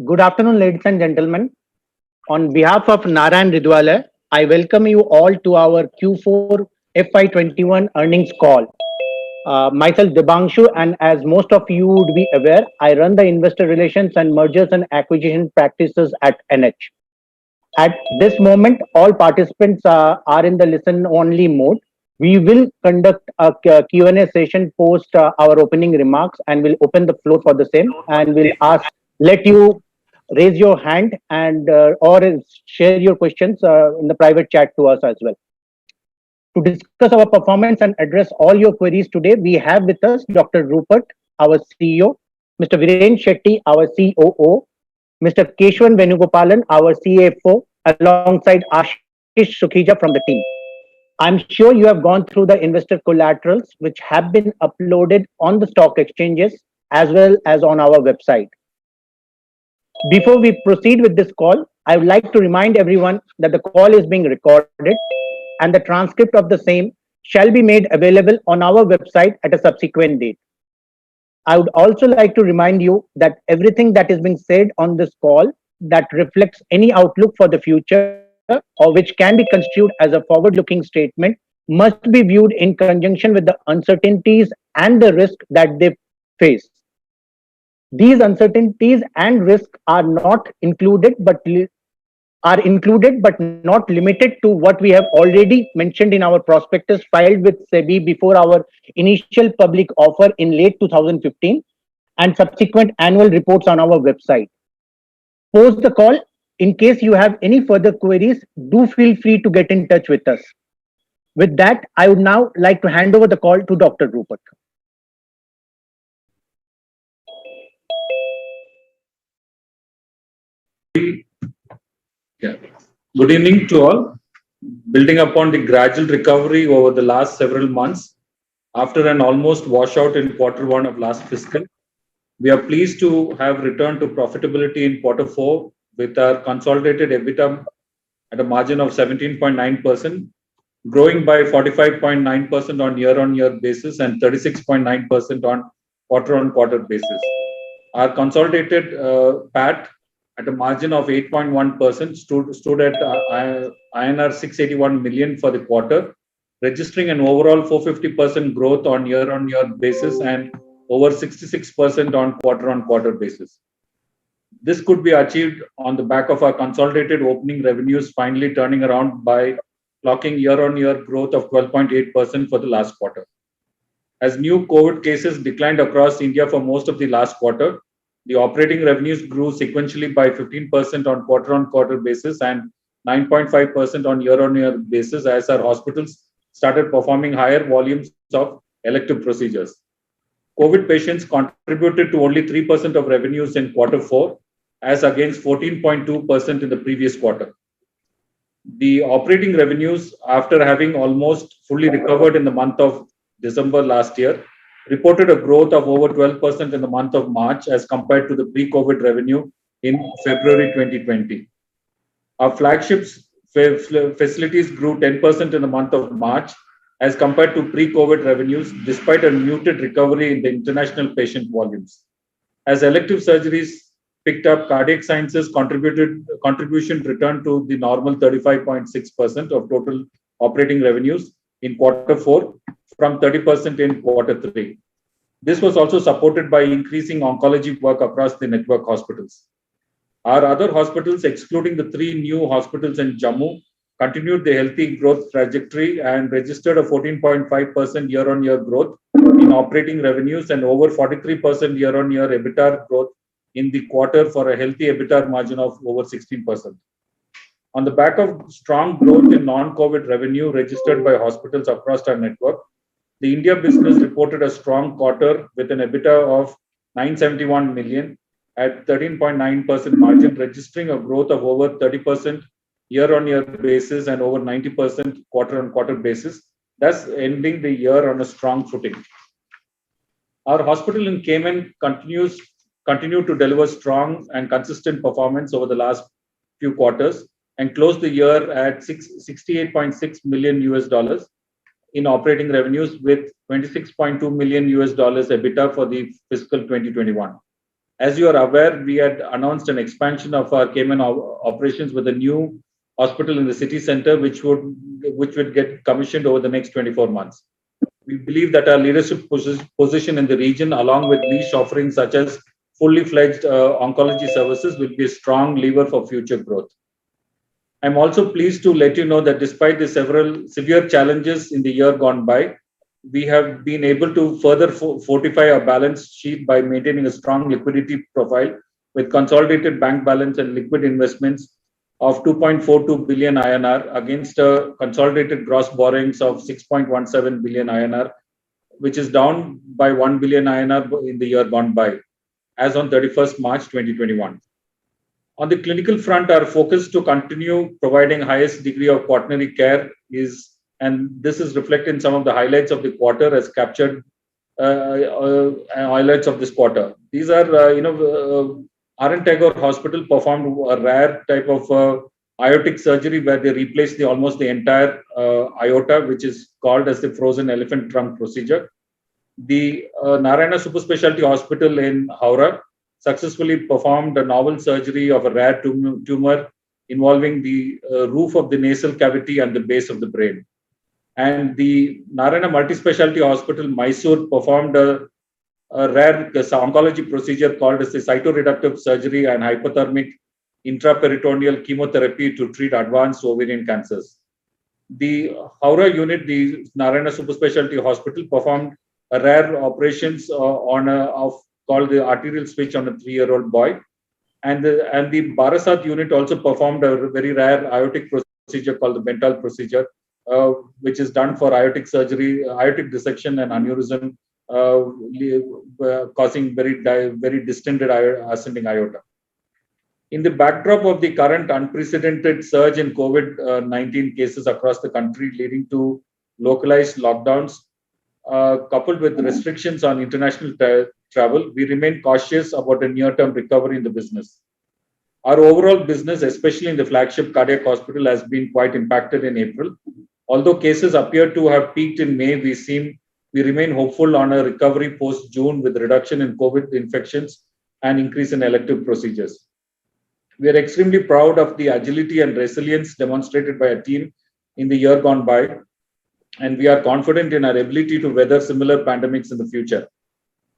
Good afternoon, ladies and gentlemen. On behalf of Narayana Hrudayalaya, I welcome you all to our Q4 FY21 earnings call. Myself, Dibangshu, and as most of you would be aware, I run the investor relations and mergers and acquisition practices at NH. At this moment, all participants are in the listen-only mode. We will conduct a Q&A session post our opening remarks and will open the floor for the same and will let you raise your hand and or share your questions in the private chat to us as well. To discuss our performance and address all your queries today, we have with us Dr. Rupert, our CEO, Mr. Viren Shetty, our COO, Mr. Keshwan Venugopalan, our CFO, alongside Ashish Sukhija from the team. I'm sure you have gone through the investor collaterals which have been uploaded on the stock exchanges as well as on our website. Before we proceed with this call, I would like to remind everyone that the call is being recorded and the transcript of the same shall be made available on our website at a subsequent date. I would also like to remind you that everything that is being said on this call that reflects any outlook for the future or which can be construed as a forward-looking statement must be viewed in conjunction with the uncertainties and the risk that they face. These uncertainties and risks are included but not limited to what we have already mentioned in our prospectus filed with SEBI before our initial public offer in late 2015 and subsequent annual reports on our website. Post the call, in case you have any further queries, do feel free to get in touch with us. With that, I would now like to hand over the call to Dr. Rupert. Yeah. Good evening to all. Building upon the gradual recovery over the last several months, after an almost washout in Q1 of last fiscal, we are pleased to have returned to profitability in Q4 with our consolidated EBITDA at a margin of 17.9%, growing by 45.9% on year-on-year basis and 36.9% on quarter-on-quarter basis. Our consolidated PAT at a margin of 8.1% stood at INR 681 million for the quarter, registering an overall 450% growth on year-on-year basis and over 66% on quarter-on-quarter basis. This could be achieved on the back of our consolidated opening revenues finally turning around by clocking year-on-year growth of 12.8% for the last quarter. As new COVID cases declined across India for most of the last quarter, the operating revenues grew sequentially by 15% on quarter-on-quarter basis and 9.5% on year-on-year basis as our hospitals started performing higher volumes of elective procedures. COVID patients contributed to only 3% of revenues in Q4 as against 14.2% in the previous quarter. The operating revenues, after having almost fully recovered in the month of December last year, reported a growth of over 12% in the month of March as compared to the pre-COVID revenue in February 2020. Our flagships facilities grew 10% in the month of March as compared to pre-COVID revenues, despite a muted recovery in the international patient volumes. As elective surgeries picked up, cardiac sciences contribution returned to the normal 35.6% of total operating revenues in Q4 from 30% in Q3. This was also supported by increasing oncology work across the network hospitals. Our other hospitals, excluding the 3 new hospitals in Jammu, continued the healthy growth trajectory and registered a 14.5% year-on-year growth in operating revenues and over 43% year-on-year EBITDA growth in the quarter for a healthy EBITDA margin of over 16%. On the back of strong growth in non-COVID revenue registered by hospitals across our network, the India business reported a strong quarter with an EBITDA of 971 million at 13.9% margin, registering a growth of over 30% year-on-year basis and over 90% quarter-on-quarter basis, thus ending the year on a strong footing. Our hospital in Cayman continued to deliver strong and consistent performance over the last few quarters and closed the year at $68.6 million in operating revenues with $26.2 million EBITDA for the fiscal 2021. As you are aware, we had announced an expansion of our Cayman operations with a new hospital in the city center, which would get commissioned over the next 24 months. We believe that our leadership position in the region, along with niche offerings such as fully fledged oncology services, will be a strong lever for future growth. I'm also pleased to let you know that despite the several severe challenges in the year gone by, we have been able to further fortify our balance sheet by maintaining a strong liquidity profile with consolidated bank balance and liquid investments of 2.42 billion INR against a consolidated gross borrowings of 6.17 billion INR, which is down by 1 billion INR in the year gone by, as on 31st March 2021. On the clinical front, our focus to continue providing highest degree of quaternary care is, and this is reflected in some of the highlights of the quarter as captured highlights of this quarter. These are, RN Tagore Hospital performed a rare type of aortic surgery where they replaced almost the entire aorta, which is called as the frozen elephant trunk procedure. The Narayana Super Specialty Hospital in Howrah successfully performed a novel surgery of a rare tumor involving the roof of the nasal cavity and the base of the brain. And the Narayana Multispecialty Hospital, Mysore, performed a rare oncology procedure called as the cytoreductive surgery and hypothermic intraperitoneal chemotherapy to treat advanced ovarian cancers. The Howrah unit, the Narayana Super Specialty Hospital, performed a rare operations called the arterial switch on a 3-year-old boy. And the Barasat unit also performed a very rare aortic procedure called the Bental procedure, which is done for aortic surgery, aortic dissection and aneurysm, causing very distended ascending aorta. In the backdrop of the current unprecedented surge in COVID-19 cases across the country, leading to localized lockdowns, coupled with restrictions on international travel, we remain cautious about a near-term recovery in the business. Our overall business, especially in the flagship cardiac hospital, has been quite impacted in April. Although cases appear to have peaked in May, we remain hopeful on a recovery post-June with reduction in COVID infections and increase in elective procedures. We are extremely proud of the agility and resilience demonstrated by our team in the year gone by, and we are confident in our ability to weather similar pandemics in the future.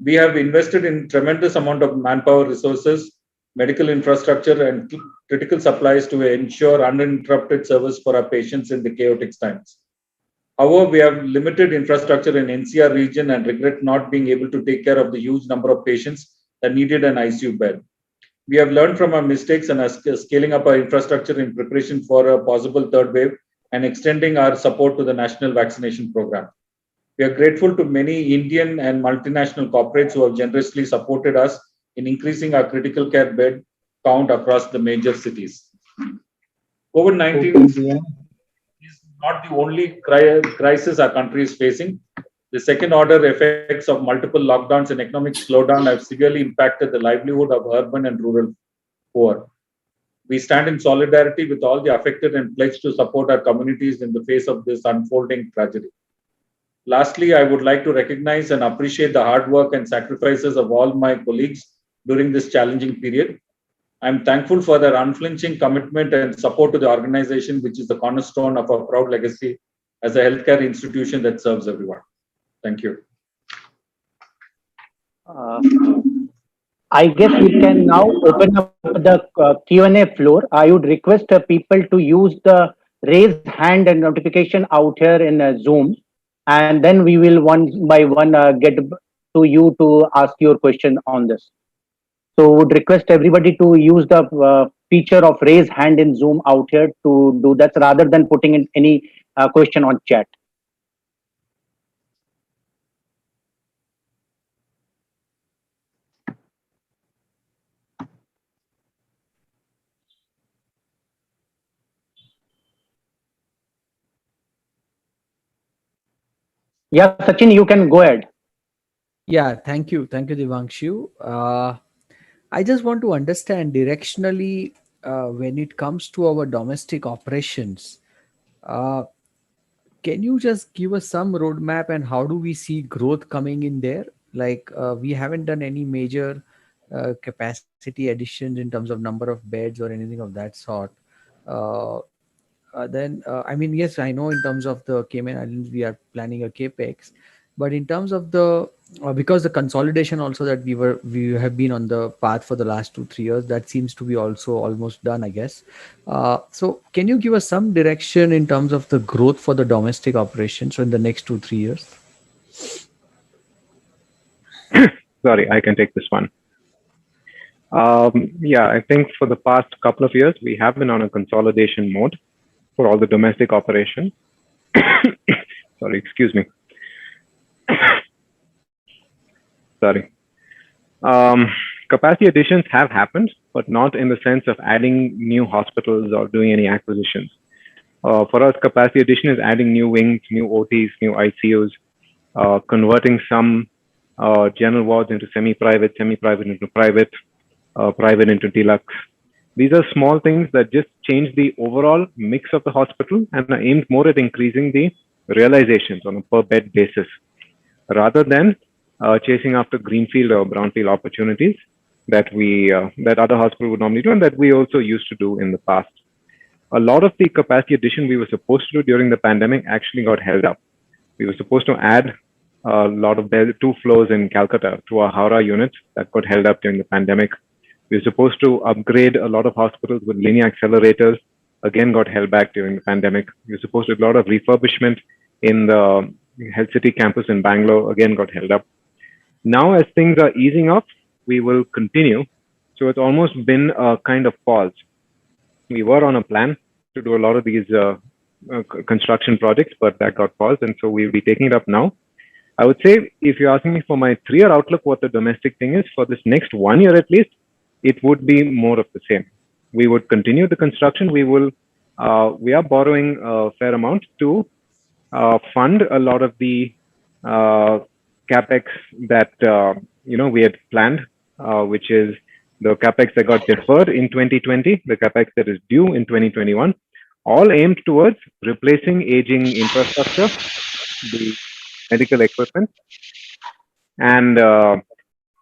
We have invested in tremendous amount of manpower resources, medical infrastructure, and critical supplies to ensure uninterrupted service for our patients in the chaotic times. However, we have limited infrastructure in NCR region and regret not being able to take care of the huge number of patients that needed an ICU bed. We have learned from our mistakes and are scaling up our infrastructure in preparation for a possible third wave and extending our support to the national vaccination program. We are grateful to many Indian and multinational corporates who have generously supported us in increasing our critical care bed count across the major cities. COVID-19 is not the only crisis our country is facing. The second-order effects of multiple lockdowns and economic slowdown have severely impacted the livelihood of urban and rural poor. We stand in solidarity with all the affected and pledge to support our communities in the face of this unfolding tragedy. Lastly, I would like to recognize and appreciate the hard work and sacrifices of all my colleagues during this challenging period. I'm thankful for their unflinching commitment and support to the organization, which is the cornerstone of our proud legacy as a healthcare institution that serves everyone. Thank you. I guess we can now open up the Q&A floor. I would request people to use the raise hand and notification out here in Zoom, and then we will one by one get to you to ask your question on this. So would request everybody to use the feature of raise hand in Zoom out here to do that rather than putting in any question on chat. Yeah, Sachin, you can go ahead. Yeah, thank you. Thank you, Devanshu. I just want to understand directionally when it comes to our domestic operations. Can you just give us some roadmap and how do we see growth coming in there? Like we haven't done any major capacity additions in terms of number of beds or anything of that sort, uh, then I mean, yes, I know in terms of the Cayman Islands we are planning a capex, but in terms of the because the consolidation also that we have been on the path for the last 2 3 years, that seems to be also almost done, I guess. So can you give us some direction in terms of the growth for the domestic operations in the next 2 3 years? Sorry, I can take this one. Yeah, I think for the past couple of years, we have been on a consolidation mode for all the domestic operations. Sorry, excuse me. Sorry. Capacity additions have happened, but not in the sense of adding new hospitals or doing any acquisitions. For us, capacity addition is adding new wings, new OTs, new ICUs, converting some general wards into semi-private, semi-private into private, private into deluxe. These are small things that just change the overall mix of the hospital and are aimed more at increasing the realizations on a per bed basis rather than chasing after greenfield or brownfield opportunities that that other hospitals would normally do and that we also used to do in the past. A lot of the capacity addition we were supposed to do during the pandemic actually got held up. We were supposed to add a lot of beds, 2 floors in Calcutta to our Howrah unit that got held up during the pandemic. We were supposed to upgrade a lot of hospitals with linear accelerators, again got held back during the pandemic. We were supposed to do a lot of refurbishment in the Health City campus in Bangalore, again got held up. Now, as things are easing up, we will continue. So it's almost been a kind of pause. We were on a plan to do a lot of these construction projects, but that got paused. And so we'll be taking it up now. I would say, if you're asking me for my 3 year outlook, what the domestic thing is, for this next 1 year at least, it would be more of the same. We would continue the construction. We are borrowing a fair amount to fund a lot of the capex that we had planned, which is the capex that got deferred in 2020, the capex that is due in 2021, all aimed towards replacing aging infrastructure, the medical equipment, and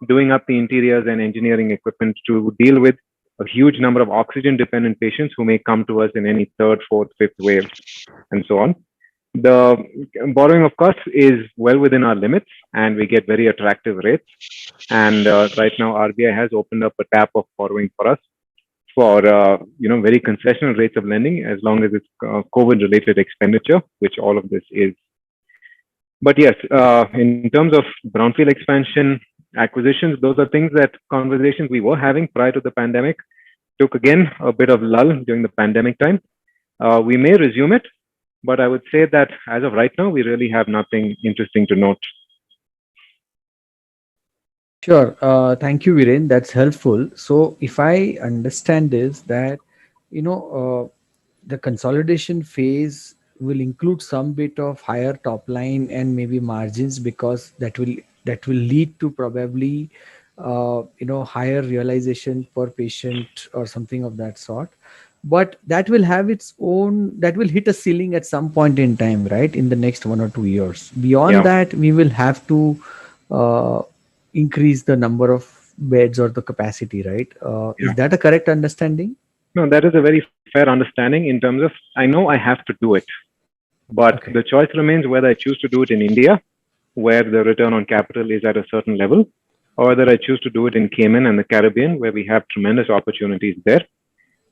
doing up the interiors and engineering equipment to deal with a huge number of oxygen-dependent patients who may come to us in any third, fourth, fifth wave, and so on. The borrowing, of course, is well within our limits, and we get very attractive rates. And right now, RBI has opened up a tap of borrowing for us for very concessional rates of lending, as long as it's COVID-related expenditure, which all of this is. But yes, in terms of brownfield expansion, acquisitions, those are things that conversations we were having prior to the pandemic. Took again a bit of lull during the pandemic time. We may resume it, but I would say that as of right now, we really have nothing interesting to note. Sure. Thank you, Viren. That's helpful. So, if I understand this, that the consolidation phase will include some bit of higher top line and maybe margins, because that will lead to probably higher realization per patient or something of that sort. But that will have its own, that will hit a ceiling at some point in time, right, in the next 1 or 2 years. Beyond Yeah. that, we will have to uh, increase the number of beds or the capacity, right? Yeah. Is that a correct understanding? No, that is a very fair understanding in terms of I know I have to do it, but Okay. the choice remains whether I choose to do it in India, where the return on capital is at a certain level, or whether I choose to do it in Cayman and the Caribbean, where we have tremendous opportunities there.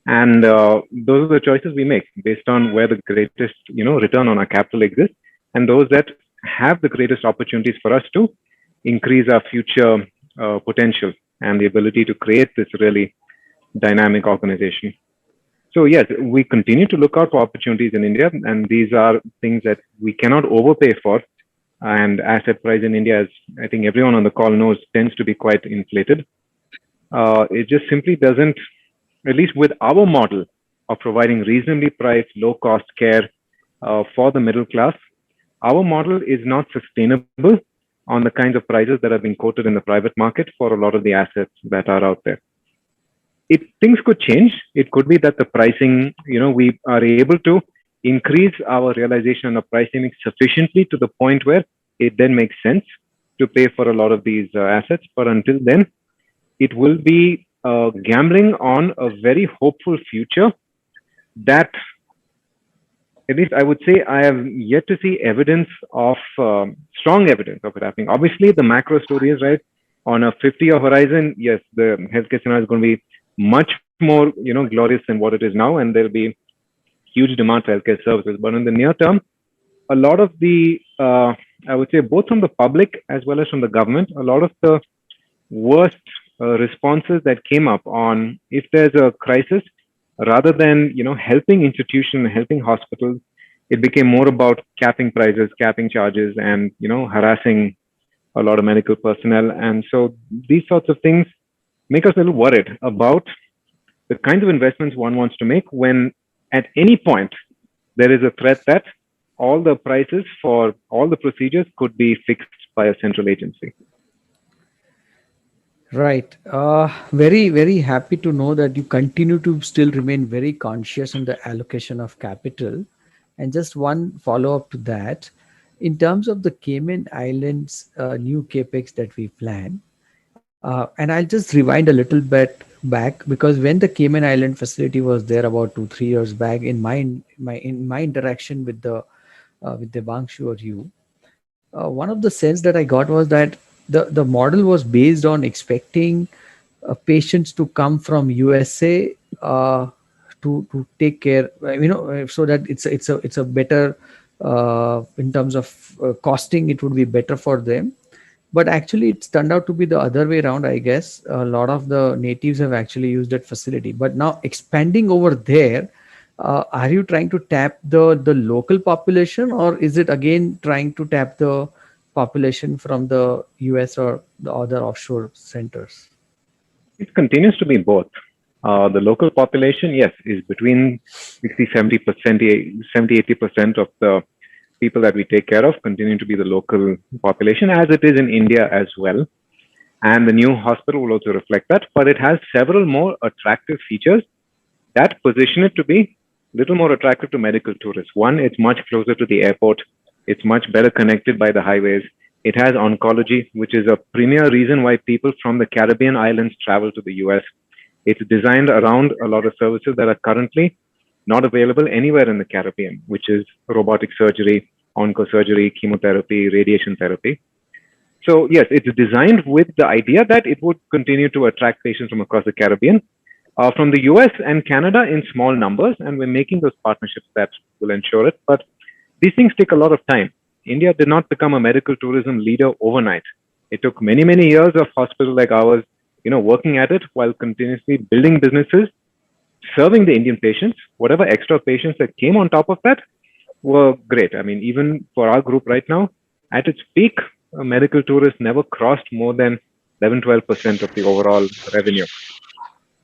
And those are the choices we make based on where the greatest return on our capital exists, and those that have the greatest opportunities for us to increase our future potential and the ability to create this really dynamic organization. So yes, we continue to look out for opportunities in India, and these are things that we cannot overpay for. And asset price in India, as I think everyone on the call knows, tends to be quite inflated. It just simply doesn't, at least with our model of providing reasonably priced, low-cost care for the middle class, our model is not sustainable on the kinds of prices that are being quoted in the private market for a lot of the assets that are out there. Things could change. It could be that the pricing, we are able to increase our realization of pricing sufficiently to the point where it then makes sense to pay for a lot of these assets. But until then, it will be gambling on a very hopeful future that, at least I would say, I have yet to see evidence of strong evidence of it happening. Obviously, the macro story is right. On a 50-year horizon, yes, the healthcare scenario is going to be much more, glorious than what it is now, and there'll be huge demand for healthcare services. But in the near term, a lot of the, I would say, both from the public as well as from the government, a lot of the worst responses that came up on if there's a crisis, rather than helping institutions, helping hospitals, it became more about capping prices, capping charges, and harassing a lot of medical personnel. And so these sorts of things make us a little worried about the kinds of investments one wants to make when at any point there is a threat that all the prices for all the procedures could be fixed by a central agency. Right. Very, very happy to know that you continue to still remain very conscious on the allocation of capital. And just one follow up to that, in terms of the Cayman Islands new capex that we plan, and I'll just rewind a little bit back, because when the Cayman Island facility was there about 2 3 years back, in my interaction with the Bangshu or you, one of the sense that I got was that the model was based on expecting patients to come from USA to take care, so that it's a better, in terms of costing, it would be better for them. But actually, it's turned out to be the other way around. I guess a lot of the natives have actually used that facility. But now expanding over there, are you trying to tap the local population, or is it again trying to tap the population from the US or the other offshore centers? It continues to be both. The local population, yes, is between 60, 70%, 70, 80% of the people that we take care of continue to be the local population, as it is in India as well. And the new hospital will also reflect that, but it has several more attractive features that position it to be a little more attractive to medical tourists. One, it's much closer to the airport. It's much better connected by the highways. It has oncology, which is a premier reason why people from the Caribbean islands travel to the US. It's designed around a lot of services that are currently not available anywhere in the Caribbean, which is robotic surgery, oncosurgery, chemotherapy, radiation therapy. So yes, it's designed with the idea that it would continue to attract patients from across the Caribbean, from the US and Canada in small numbers, and we're making those partnerships that will ensure it. But these things take a lot of time. India did not become a medical tourism leader overnight. It took many, many years of hospitals like ours, working at it while continuously building businesses, serving the Indian patients. Whatever extra patients that came on top of that were great. I mean, even for our group right now, at its peak, medical tourists never crossed more than 11-12% of the overall revenue.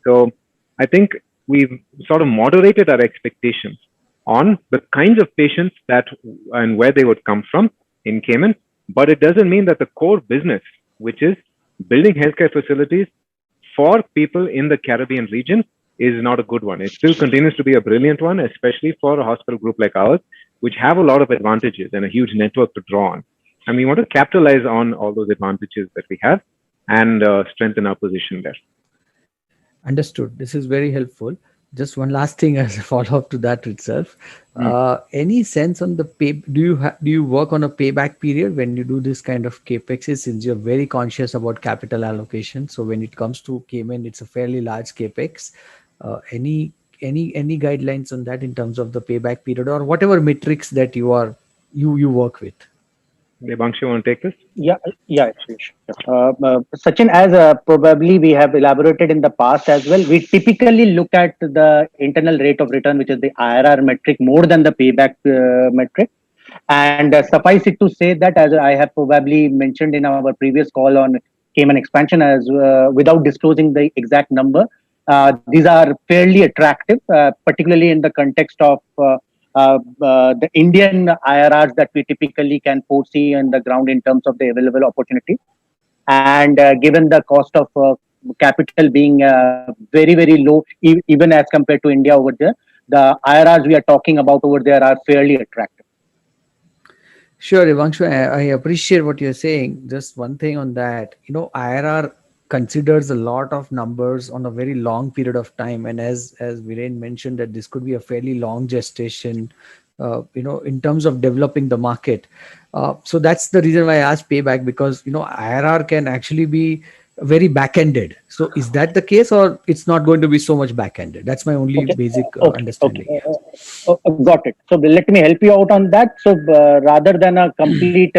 So I think we've sort of moderated our expectations on the kinds of patients that and where they would come from in Cayman. But it doesn't mean that the core business, which is building healthcare facilities for people in the Caribbean region, is not a good one. It still continues to be a brilliant one, especially for a hospital group like ours, which have a lot of advantages and a huge network to draw on. And we want to capitalize on all those advantages that we have and strengthen our position there. Understood. This is very helpful. Just one last thing as a follow up to that itself. Any sense on the pay? Do you work on a payback period when you do this kind of capexes? Since you're very conscious about capital allocation, so when it comes to Cayman, it's a fairly large capex. Any guidelines on that in terms of the payback period or whatever metrics that you work with? Debangshu, you want to take this? Yeah, sure. Sachin, as probably we have elaborated in the past as well, we typically look at the internal rate of return, which is the IRR metric, more than the payback metric. And suffice it to say that, as I have probably mentioned in our previous call on Cayman expansion, as without disclosing the exact number, these are fairly attractive, particularly in the context of the Indian IRRs that we typically can foresee on the ground in terms of the available opportunity. And given the cost of capital being very, very low, even as compared to India over there, the IRRs we are talking about over there are fairly attractive. Sure, Debangshu, I appreciate what you're saying. Just one thing on that, IRR considers a lot of numbers on a very long period of time, and as Viren mentioned, that this could be a fairly long gestation, in terms of developing the market. So that's the reason why I asked payback, because IRR can actually be very back-ended. So is that the case, or it's not going to be so much back-ended? That's my only Okay. basic Okay. understanding. Got it. So let me help you out on that. So rather than a complete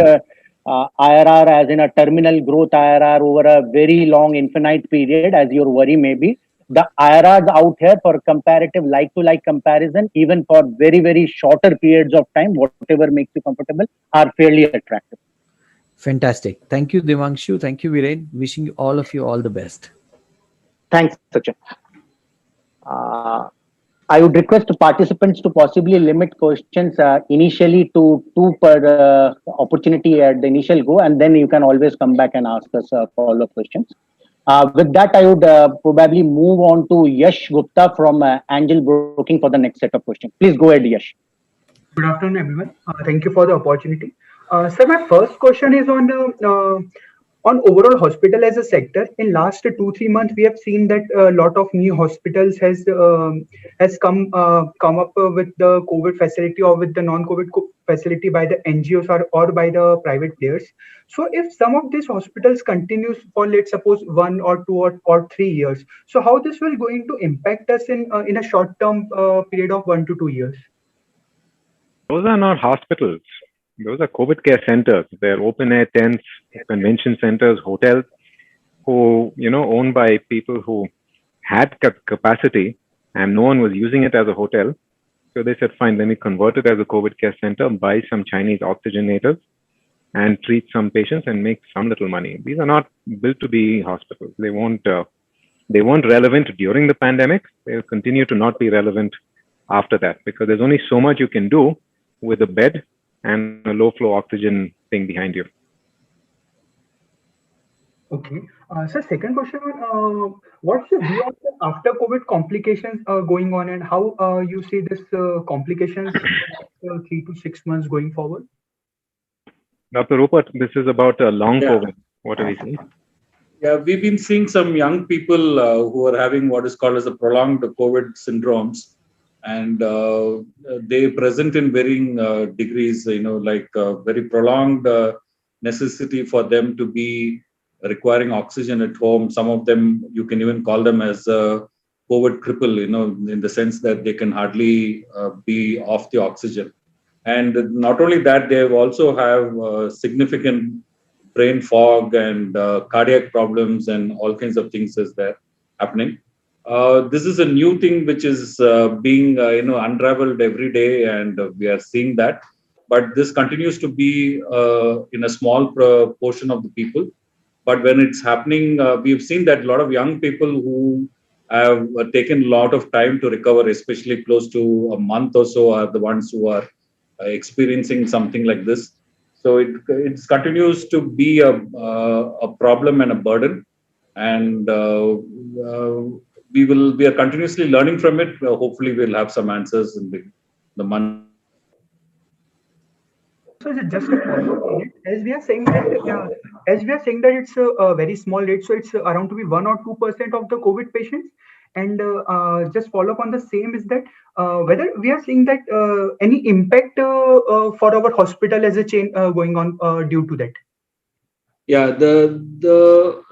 IRR, as in a terminal growth IRR over a very long infinite period, as your worry may be, the IRRs out here for comparative like-to-like comparison, even for very, very shorter periods of time, whatever makes you comfortable, are fairly attractive. Fantastic. Thank you, Devanshu. Thank you, Viren. Wishing all of you all the best. Thanks, Sachin. Uh, I would request participants to possibly limit questions initially to two per opportunity at the initial go, and then you can always come back and ask us follow-up questions. With that, I would probably move on to Yash Gupta from Angel Broking for the next set of questions. Please go ahead, Yash. Good afternoon, everyone. Thank you for the opportunity. Sir, my first question is on overall hospital as a sector. In last 2-3 months, we have seen that a lot of new hospitals has come up with the COVID facility or with the non-COVID facility by the NGOs or by the private players. So, if some of these hospitals continues for, let's suppose, 1 or 2 or 3 years, so how this will going to impact us in a short term period of 1 to 2 years? Those are not hospitals. Those are COVID care centers. They're open air tents, convention centers, hotels, who, owned by people who had capacity and no one was using it as a hotel. So they said, fine, let me convert it as a COVID care center, buy some Chinese oxygenators and treat some patients and make some little money. These are not built to be hospitals. They weren't relevant during the pandemic. They'll continue to not be relevant after that, because there's only so much you can do with a bed and a low flow oxygen thing behind you. Okay. So second question on what's the view of the after COVID complications going on, and how you see this complications 3 to 6 months going forward? Dr. Rupert, this is about long COVID. What are we seeing? Yeah, we've been seeing some young people who are having what is called as a prolonged COVID syndromes, and they present in varying degrees. Very prolonged necessity for them to be requiring oxygen at home. Some of them, you can even call them as a COVID cripple, in the sense that they can hardly be off the oxygen. And not only that, they also have significant brain fog and cardiac problems and all kinds of things is there happening. This is a new thing which is being unraveled every day, and we are seeing that. But this continues to be in a small portion of the people. But when it's happening, we've seen that a lot of young people who have taken a lot of time to recover, especially close to a month or so, are the ones who are experiencing something like this. So it continues to be a problem and a burden, and we are continuously learning from it. Hopefully, we'll have some answers in the month. So just a follow-up on it, as we are saying that it's a very small rate, so it's around to be 1 or 2% of the COVID patients. And just follow up on the same is that whether we are seeing that any impact for our hospital as a chain going on due to that. Yeah, the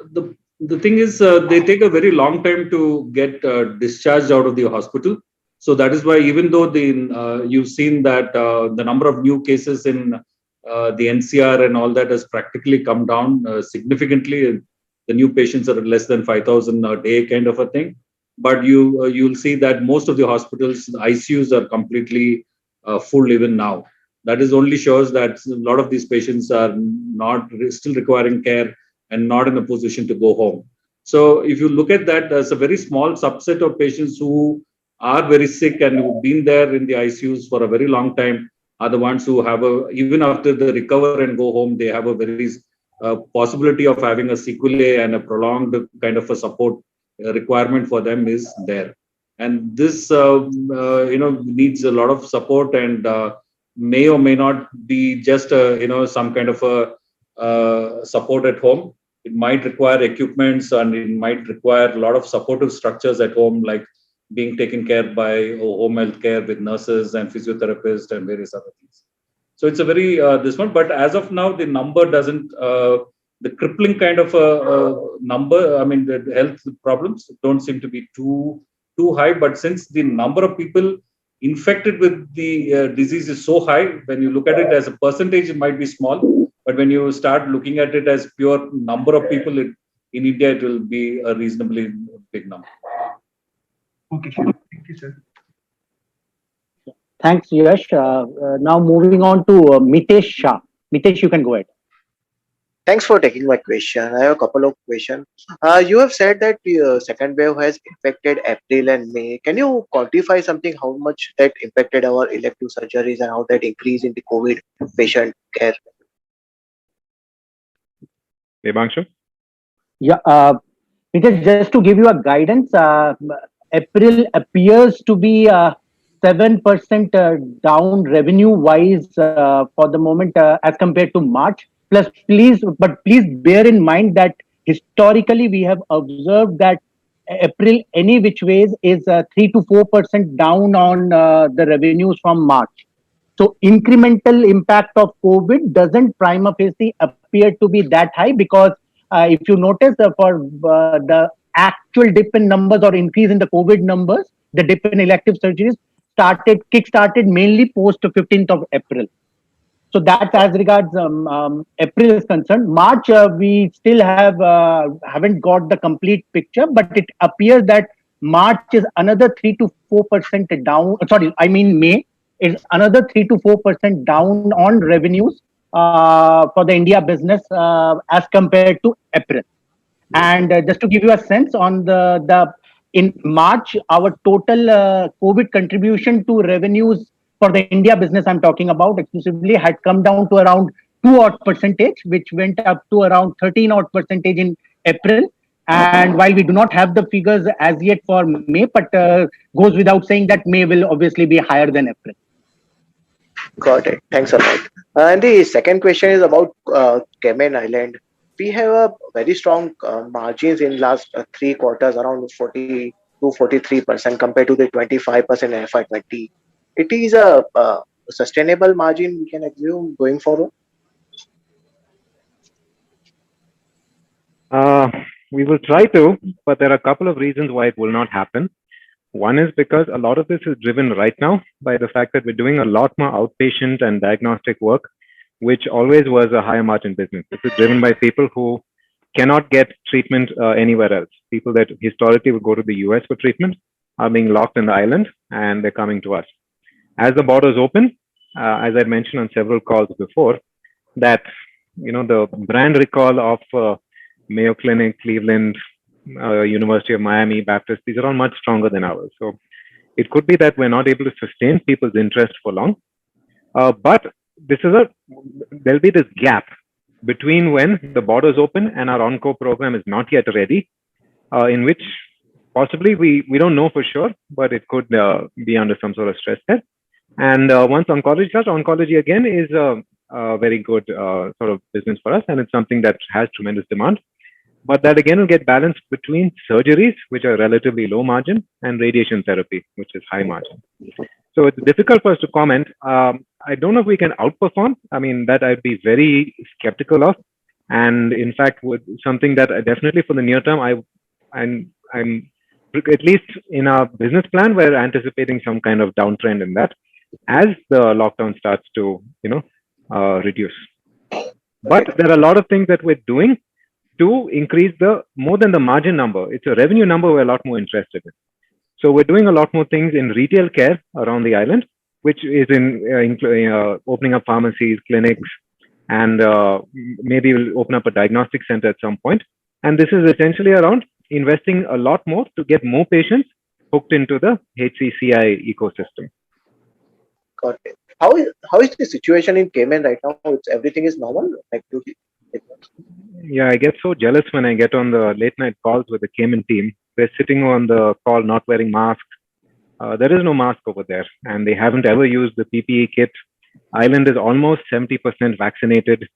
thing is, they take a very long time to get discharged out of the hospital. So that is why, even though you've seen that the number of new cases in the NCR and all that has practically come down significantly. The new patients are less than 5,000 a day, kind of a thing. But you'll see that most of the hospitals, the ICUs are completely full even now. That is only shows that a lot of these patients are not still requiring care and not in a position to go home. So if you look at that, there's a very small subset of patients who are very sick and who've been there in the ICUs for a very long time are the ones who have even after they recover and go home, they have a very possibility of having a sequelae and a prolonged kind of a support requirement for them is there. And this, needs a lot of support and may or may not be just some kind of a support at home. it might require equipments and it might require a lot of supportive structures at home, like being taken care by home health care with nurses and physiotherapists and various other things. So it's a very this one, but as of now, the number doesn't, the crippling kind of number. I mean, the health problems don't seem to be too high. But since the number of people infected with the disease is so high, when you look at it as a percentage, it might be small. But when you start looking at it as pure number of people in India, it will be a reasonably big number. Okay, sure. Thank you, sir. Thanks, Yash. Now moving on to Mitesh Shah. Mitesh, you can go ahead. Thanks for taking my question. I have a couple of questions. You have said that the second wave has impacted April and May. Can you quantify something how much that impacted our elective surgeries and how that increase in the COVID patient care? Debanshu? Yeah, Mitesh, just to give you a guidance, April appears to be 7% down revenue-wise for the moment as compared to March. Please bear in mind that historically we have observed that April, any which ways, is 3 to 4% down on the revenues from March. So incremental impact of COVID doesn't prima facie appear to be that high, because if you notice for the actual dip in numbers or increase in the COVID numbers, the dip in elective surgeries kick-started mainly post 15th of April. So that's as regards April is concerned. March, we still haven't got the complete picture, but it appears that March is another 3 to 4% down. Sorry, I mean May is another 3 to 4% down on revenues for the India business as compared to April. And just to give you a sense on the in March, our total COVID contribution to revenues for the India business I'm talking about exclusively had come down to around 2 odd percentage, which went up to around 13 odd percentage in April. And while we do not have the figures as yet for May, but goes without saying that May will obviously be higher than April. Got it. Thanks a lot. And the second question is about Cayman Island. We have a very strong margins in last 3 quarters, around 40 to 43% compared to the 25% in FY20. It is a sustainable margin we can assume going forward. We will try to, but there are a couple of reasons why it will not happen. One is because a lot of this is driven right now by the fact that we're doing a lot more outpatient and diagnostic work, which always was a higher margin business. This is driven by people who cannot get treatment anywhere else. People that historically would go to the US for treatment are being locked in the island and they're coming to us. As the borders open, as I mentioned on several calls before, that the brand recall of Mayo Clinic, Cleveland, University of Miami, Baptist, these are all much stronger than ours. So it could be that we're not able to sustain people's interest for long. But there'll be this gap between when the borders open and our encore program is not yet ready, in which possibly we don't know for sure, but it could be under some sort of stress test. And once oncology starts, oncology again is a very good sort of business for us, and it's something that has tremendous demand. But that again will get balanced between surgeries, which are relatively low margin, and radiation therapy, which is high margin. So it's difficult for us to comment. I don't know if we can outperform. I mean, that I'd be very skeptical of. And in fact, something that definitely for the near term, I'm at least in our business plan, we're anticipating some kind of downtrend in that as the lockdown starts to, reduce. But there are a lot of things that we're doing to increase more than the margin number. It's a revenue number we're a lot more interested in. So we're doing a lot more things in retail care around the island, which is in opening up pharmacies, clinics, and maybe we'll open up a diagnostic center at some point. And this is essentially around investing a lot more to get more patients hooked into the HCCI ecosystem. Got it. How is the situation in Cayman right now? Everything is normal? Yeah, I get so jealous when I get on the late night calls with the Cayman team. They're sitting on the call not wearing masks. There is no mask over there, and they haven't ever used the PPE kit. Island is almost 70% vaccinated.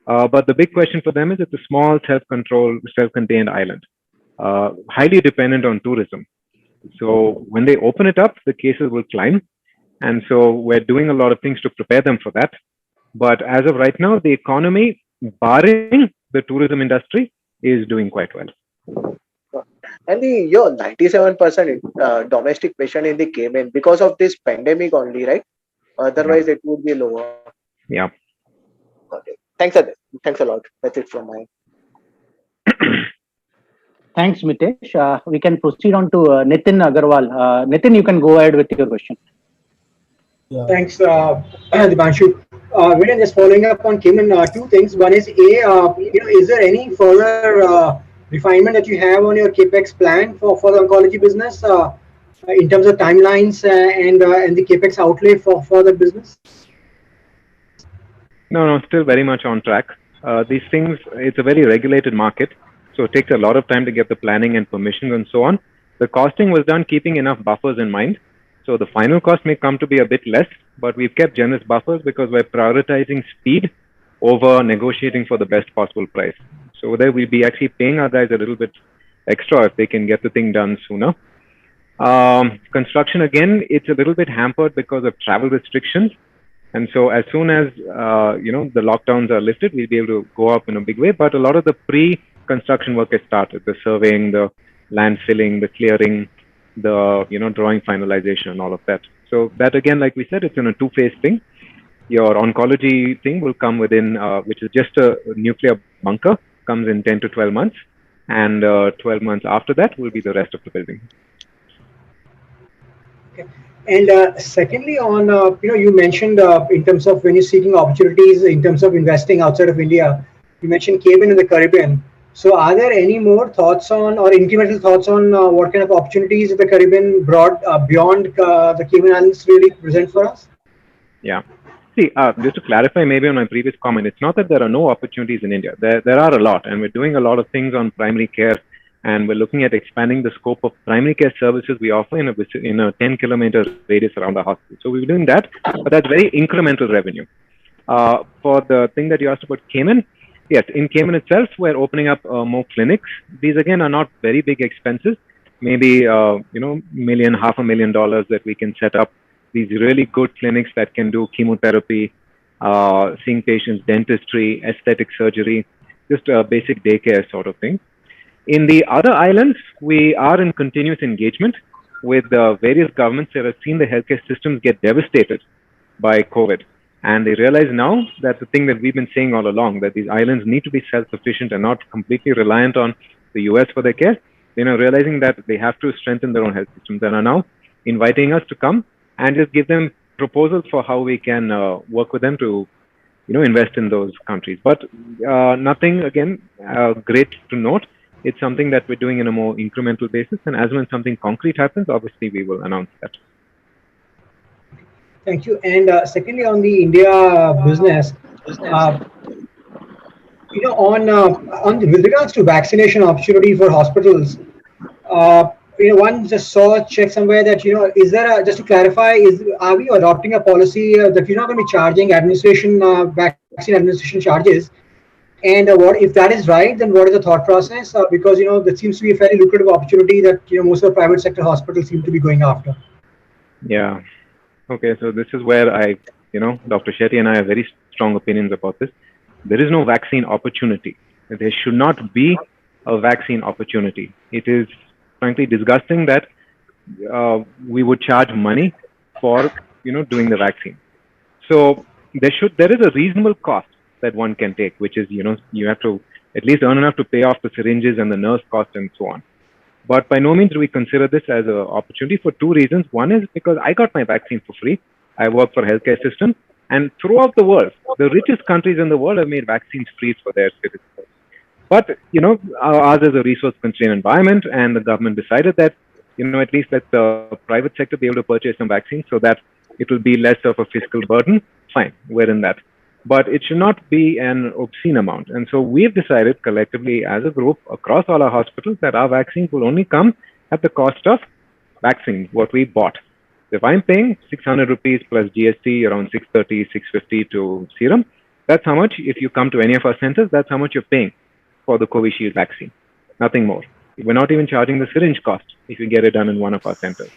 But the big question for them is it's a small, self-controlled, self-contained island, highly dependent on tourism. So when they open it up, the cases will climb. And so we're doing a lot of things to prepare them for that. But as of right now, the economy, barring the tourism industry, is doing quite well. And your 97% domestic patient in the Cayman because of this pandemic only, right? Yeah. Otherwise, it would be lower. Yeah. Got it. Thanks a lot. That's it from my. Thanks, Mitesh. We can proceed on to Nitin Agarwal. Nitin, you can go ahead with your question. Thanks, Dipanshu. Viren, just following up on Cayman, two things. One is is there any further refinement that you have on your capex plan for the oncology business in terms of timelines and the capex outlay for the business? No, still very much on track. These things, it's a very regulated market, so it takes a lot of time to get the planning and permissions and so on. The costing was done keeping enough buffers in mind. So the final cost may come to be a bit less, but we've kept generous buffers because we're prioritizing speed over negotiating for the best possible price. So there we'll be actually paying our guys a little bit extra if they can get the thing done sooner. Construction, again, it's a little bit hampered because of travel restrictions. And so as soon as, the lockdowns are lifted, we'll be able to go up in a big way. But a lot of the pre-construction work has started, the surveying, the land filling, the clearing, the, drawing finalization and all of that. So that, again, like we said, it's in a two-phase thing. Your oncology thing will come within, which is just a nuclear bunker, comes in 10 to 12 months. And 12 months after that will be the rest of the building. Okay. And secondly, on you mentioned in terms of when you're seeking opportunities in terms of investing outside of India, you mentioned Cayman and the Caribbean. So, are there any more thoughts on or incremental thoughts on what kind of opportunities the Caribbean beyond the Cayman Islands really present for us? Yeah. See, just to clarify, maybe on my previous comment, it's not that there are no opportunities in India. There are a lot, and we're doing a lot of things on primary care. And we're looking at expanding the scope of primary care services we offer in a 10-kilometer radius around the hospital. So we're doing that, but that's very incremental revenue. For the thing that you asked about Cayman, yes, in Cayman itself, we're opening up more clinics. These, again, are not very big expenses. Maybe, $1.5 million that we can set up these really good clinics that can do chemotherapy, seeing patients, dentistry, aesthetic surgery, just a basic daycare sort of thing. In the other islands, we are in continuous engagement with various governments that have seen the healthcare systems get devastated by COVID. And they realize now that the thing that we've been saying all along, that these islands need to be self-sufficient and not completely reliant on the US for their care, realizing that they have to strengthen their own health systems and are now inviting us to come and just give them proposals for how we can work with them to, invest in those countries. But nothing, again, great to note. It's something that we're doing in a more incremental basis. And as when something concrete happens, obviously we will announce that. Thank you. And secondly, on the India business, with regards to vaccination opportunity for hospitals, one just saw a check somewhere that, is there just to clarify, are we adopting a policy that you're not going to be charging vaccine administration charges? And what if that is right, then what is the thought process? Because, that seems to be a fairly lucrative opportunity that, most of the private sector hospitals seem to be going after. Yeah. Okay. So this is where Dr. Shetty and I have very strong opinions about this. There is no vaccine opportunity. There should not be a vaccine opportunity. It is frankly disgusting that we would charge money for, doing the vaccine. So there is a reasonable cost that one can take, which is, you have to at least earn enough to pay off the syringes and the nurse cost and so on. But by no means do we consider this as an opportunity for two reasons. One is because I got my vaccine for free. I work for healthcare systems, and throughout the world, the richest countries in the world have made vaccines free for their citizens. But, ours is a resource-constrained environment, and the government decided that, at least let the private sector be able to purchase some vaccines so that it will be less of a fiscal burden. Fine, we're in that. But it should not be an obscene amount. And so we've decided collectively as a group across all our hospitals that our vaccines will only come at the cost of vaccines, what we bought. If I'm paying 600 rupees plus GST, around 630, 650 to serum, That's how much, if you come to any of our centers, that's how much you're paying for the Covishield vaccine. Nothing more. We're not even charging the syringe cost if you get it done in one of our centers.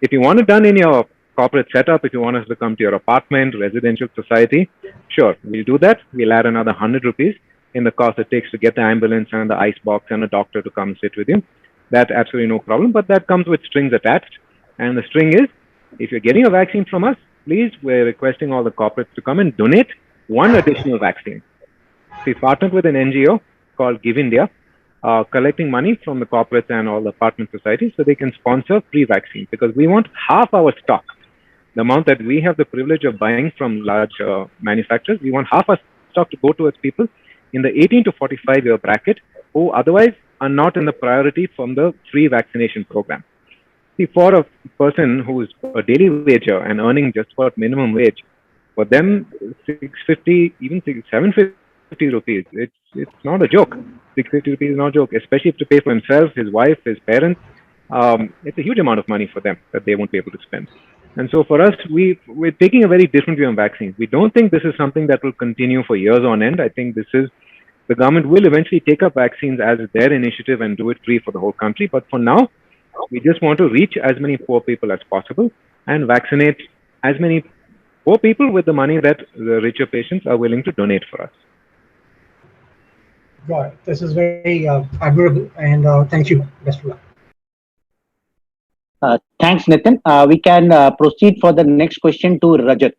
If you want it done in your corporate setup, if you want us to come to your apartment, residential society, sure, we'll do that. We'll add another 100 rupees in the cost it takes to get the ambulance and the ice box and a doctor to come sit with you. That's absolutely no problem, but that comes with strings attached. And the string is, if you're getting a vaccine from us, please, we're requesting all the corporates to come and donate one additional vaccine. We partnered with an NGO called Give India, collecting money from the corporates and all the apartment societies so they can sponsor free vaccines, because we want half our stock, the amount that we have the privilege of buying from large manufacturers, we want half our stock to go towards people in the 18 to 45 year bracket who otherwise are not in the priority from the free vaccination program. See, for a person who's a daily wager and earning just about minimum wage, for them, 650, even 750 rupees, it's not a joke. 650 rupees is not a joke, especially if to pay for himself, his wife, his parents. It's a huge amount of money for them that they won't be able to spend. And so for us, we're taking a very different view on vaccines. We don't think this is something that will continue for years on end. I think the government will eventually take up vaccines as their initiative and do it free for the whole country. But for now, we just want to reach as many poor people as possible and vaccinate as many poor people with the money that the richer patients are willing to donate for us. Got it. This is very admirable, and thank you. Best of luck. Thanks, Nitin. We can proceed for the next question to Rajat.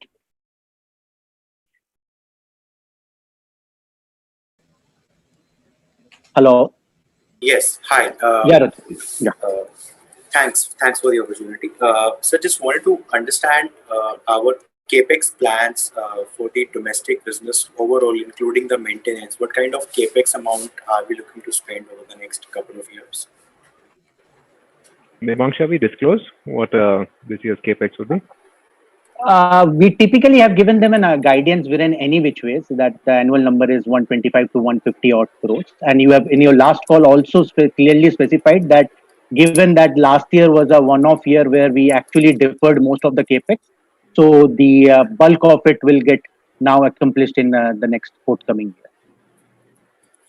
Hello. Yes. Hi. Yeah, Rajat. Yeah. Thanks for the opportunity. So just wanted to understand our capex plans for the domestic business overall, including the maintenance. What kind of capex amount are we looking to spend over the next couple of years? Devang, shall we disclose what this year's capex would be? We typically have given them a guidance within any which way, so that the annual number is 125 to 150 odd crores. And you have in your last call also clearly specified that given that last year was a one-off year where we actually deferred most of the capex, so the bulk of it will get now accomplished in the next forthcoming year.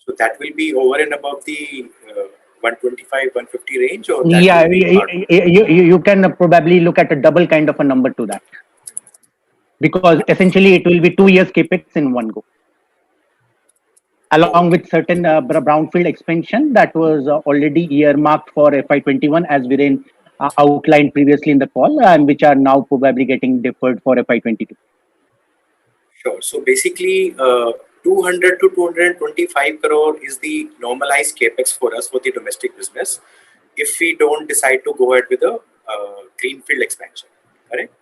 So that will be over and above the 125, 150 range, or yeah, you can probably look at a double kind of a number to that, because essentially it will be 2 years capex in one go, along with certain brownfield expansion that was already earmarked for FY21 as Viren outlined previously in the call, and which are now probably getting deferred for FY22. Sure. So basically, 200 to 225 crore is the normalized capex for us for the domestic business if we don't decide to go ahead with a greenfield expansion, correct?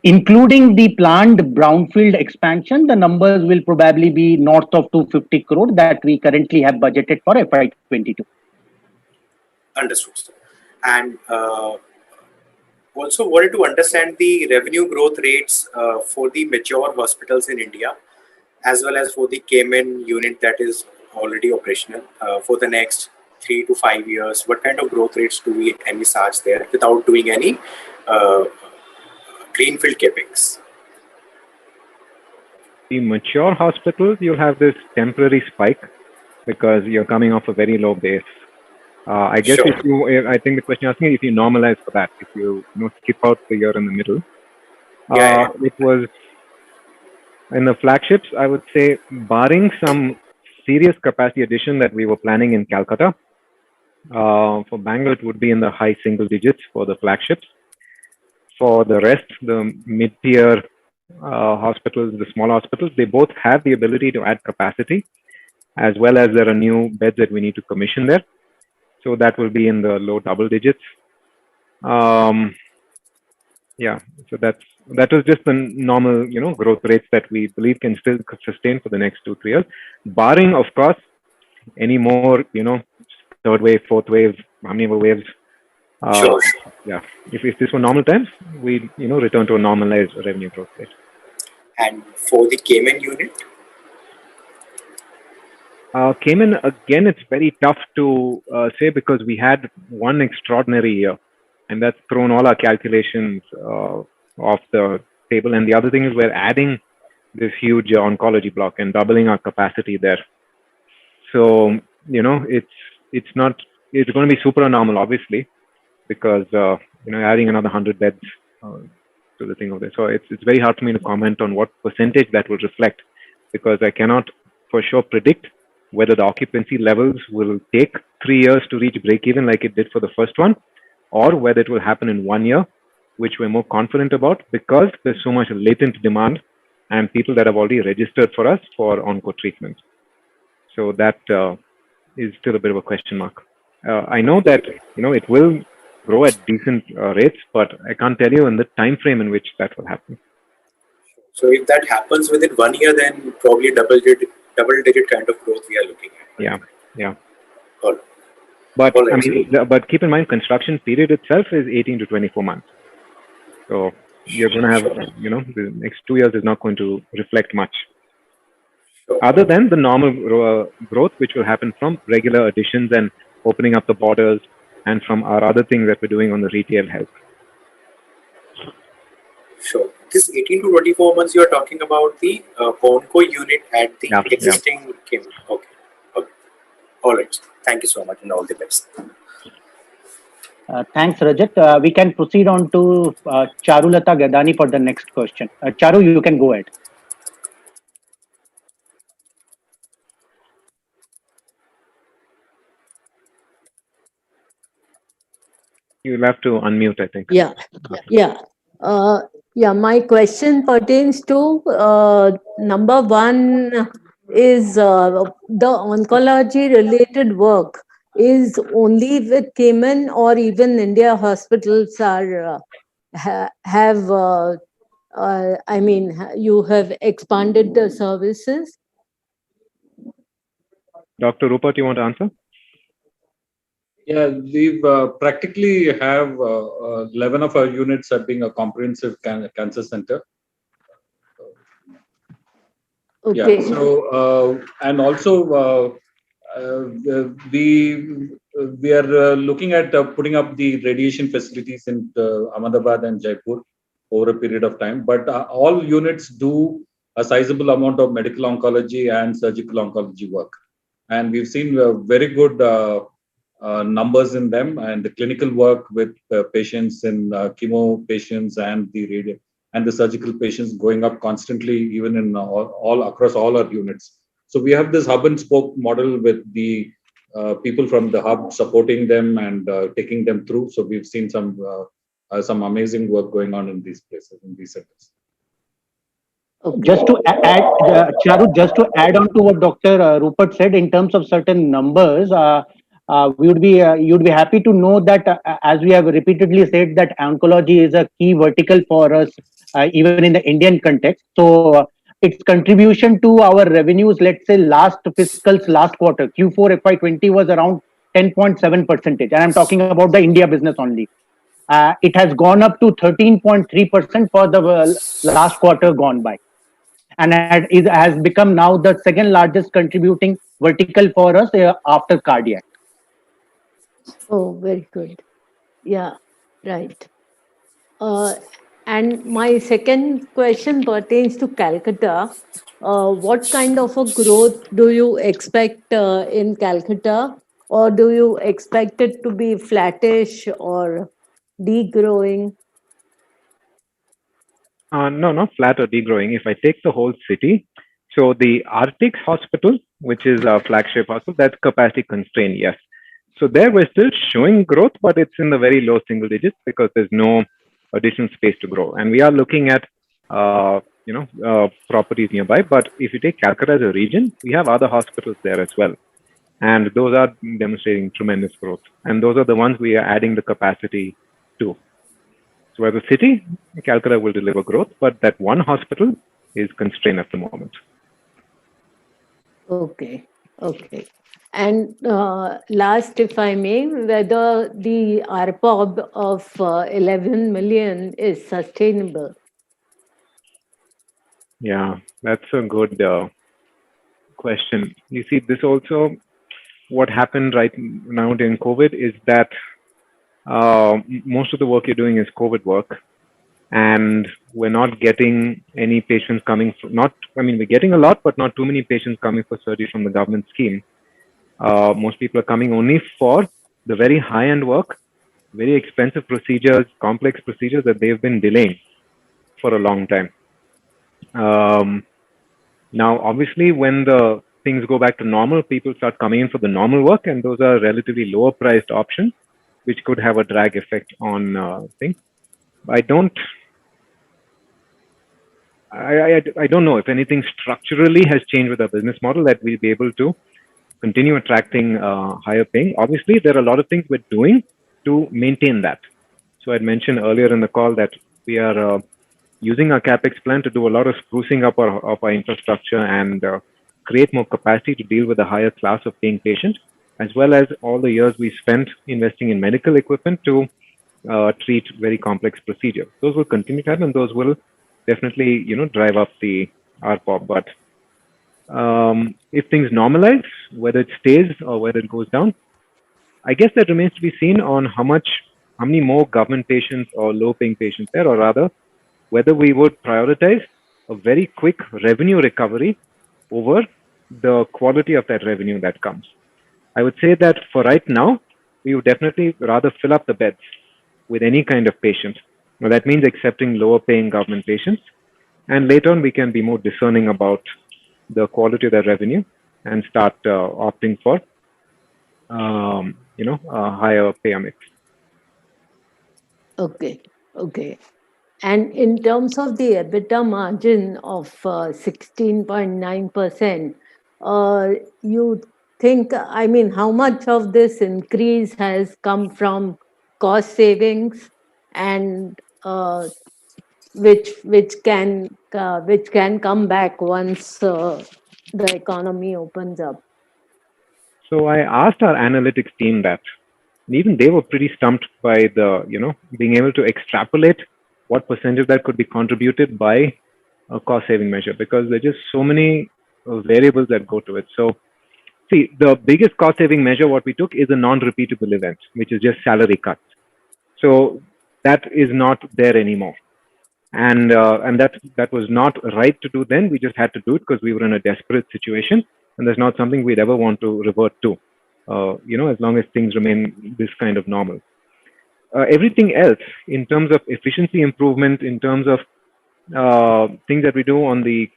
Including the planned brownfield expansion, the numbers will probably be north of 250 crore that we currently have budgeted for FY22. Understood, sir. And also wanted to understand the revenue growth rates for the mature hospitals in India, as well as for the Cayman unit that is already operational for the next 3 to 5 years. What kind of growth rates do we envisage there without doing any greenfield capex? The mature hospitals, you'll have this temporary spike because you're coming off a very low base. I guess sure. I think the question asking if you normalize for that, if you skip out the year in the middle. It was in the flagships, I would say, barring some serious capacity addition that we were planning in Calcutta. For Bangalore, it would be in the high single digits for the flagships. For the rest, the mid-tier hospitals, the small hospitals, they both have the ability to add capacity, as well as there are new beds that we need to commission there. So that will be in the low double digits. Yeah, so that was just the normal, growth rates that we believe can still sustain for the next 2-3 years, barring, of course, any more, third wave, fourth wave, how many more waves. Sure. Yeah, if this were normal times, we return to a normalized revenue growth rate. And for the Cayman unit? Cayman, again, it's very tough to say because we had one extraordinary year, and that's thrown all our calculations off the table. And the other thing is we're adding this huge oncology block and doubling our capacity there. So, it's not, it's going to be super normal, obviously, because, adding another 100 beds to the thing of this. So it's very hard for me to comment on what percentage that will reflect, because I cannot for sure predict whether the occupancy levels will take 3 years to reach break even like it did for the first one, or whether it will happen in 1 year, which we're more confident about because there's so much latent demand and people that have already registered for us for onco treatment. So that is still a bit of a question mark. I know that it will grow at decent rates, but I can't tell you in the time frame in which that will happen. So if that happens within 1 year, then probably double digit kind of growth we are looking at. Right? Yeah. All but right. I mean, but keep in mind, construction period itself is 18 to 24 months. So you're going to have, the next 2 years is not going to reflect much. Other than the normal growth, which will happen from regular additions and opening up the borders, and from our other things that we're doing on the retail health. Sure. This 18 to 24 months, you are talking about the onco unit at the existing Kim. Okay. All right. Thank you so much, and all the best. Thanks, Rajat. We can proceed on to Charulata Gadani for the next question. Charu, you can go ahead. You'll have to unmute, I think. My question pertains to number one is the oncology related work is only with Cayman, or even India hospitals are you have expanded the services? Dr. Rupert, you want to answer? Yeah, we've practically have 11 of our units are being a comprehensive cancer center. Okay. Yeah. So and also we are looking at putting up the radiation facilities in Ahmedabad and Jaipur over a period of time. But all units do a sizable amount of medical oncology and surgical oncology work, and we've seen very good numbers in them, and the clinical work with patients in chemo patients and the surgical patients going up constantly, even in all across all our units. So we have this hub and spoke model with the people from the hub supporting them and taking them through. So we've seen some amazing work going on in these places, in these centers. Just to add, Charu, just to add on to what Dr. Rupert said in terms of certain numbers, you'd be happy to know that as we have repeatedly said that oncology is a key vertical for us, even in the Indian context. So its contribution to our revenues, let's say last quarter, Q4 FY20 was around 10.7%, and I'm talking about the India business only. It has gone up to 13.3% for the last quarter gone by, and has become now the second largest contributing vertical for us after cardiac. Oh, very good. Yeah, right. And my second question pertains to Calcutta. What kind of a growth do you expect in Calcutta, or do you expect it to be flattish or degrowing? No, not flat or degrowing. If I take the whole city, so the Arctic Hospital, which is our flagship hospital, that's capacity constrained, yes. So there we're still showing growth, but it's in the very low single digits because there's no additional space to grow. And we are looking at, properties nearby. But if you take Calcutta as a region, we have other hospitals there as well. And those are demonstrating tremendous growth. And those are the ones we are adding the capacity to. So as a city, Calcutta will deliver growth, but that one hospital is constrained at the moment. Okay. And last, if I may, whether the ARPOB of 11 million is sustainable? Yeah, that's a good question. You see, this also, what happened right now during COVID is that most of the work you're doing is COVID work. and we're not getting any patients coming. We're getting a lot, but not too many patients coming for surgery from the government scheme. Most people are coming only for the very high-end work, very expensive procedures, complex procedures that they've been delaying for a long time. Now, obviously, when the things go back to normal, people start coming in for the normal work, and those are relatively lower priced options, which could have a drag effect on things. I don't know if anything structurally has changed with our business model that we'll be able to continue attracting higher paying. Obviously, there are a lot of things we're doing to maintain that. So I'd mentioned earlier in the call that we are using our capex plan to do a lot of sprucing up of our infrastructure and create more capacity to deal with a higher class of paying patients, as well as all the years we spent investing in medical equipment to treat very complex procedures. Those will continue to happen, and those will definitely, drive up the ARPOB. But if things normalize, whether it stays or whether it goes down, I guess that remains to be seen on how many more government patients or low-paying patients there, or rather, whether we would prioritize a very quick revenue recovery over the quality of that revenue that comes. I would say that for right now, we would definitely rather fill up the beds with any kind of patient. Now, that means accepting lower-paying government patients, and later on, we can be more discerning about the quality of that revenue and start opting for, a higher payer mix. Okay. And in terms of the EBITDA margin of 16.9%, you think, how much of this increase has come from cost savings, and which can come back once the economy opens up? So I asked our analytics team that, and even they were pretty stumped by being able to extrapolate what percentage of that could be contributed by a cost saving measure, because there are just so many variables that go to it. So see, the biggest cost saving measure what we took is a non-repeatable event, which is just salary cuts. So that is not there anymore. And that was not right to do then. We just had to do it because we were in a desperate situation, and that's not something we'd ever want to revert to, as long as things remain this kind of normal. Everything else, in terms of efficiency improvement, in terms of things that we do on the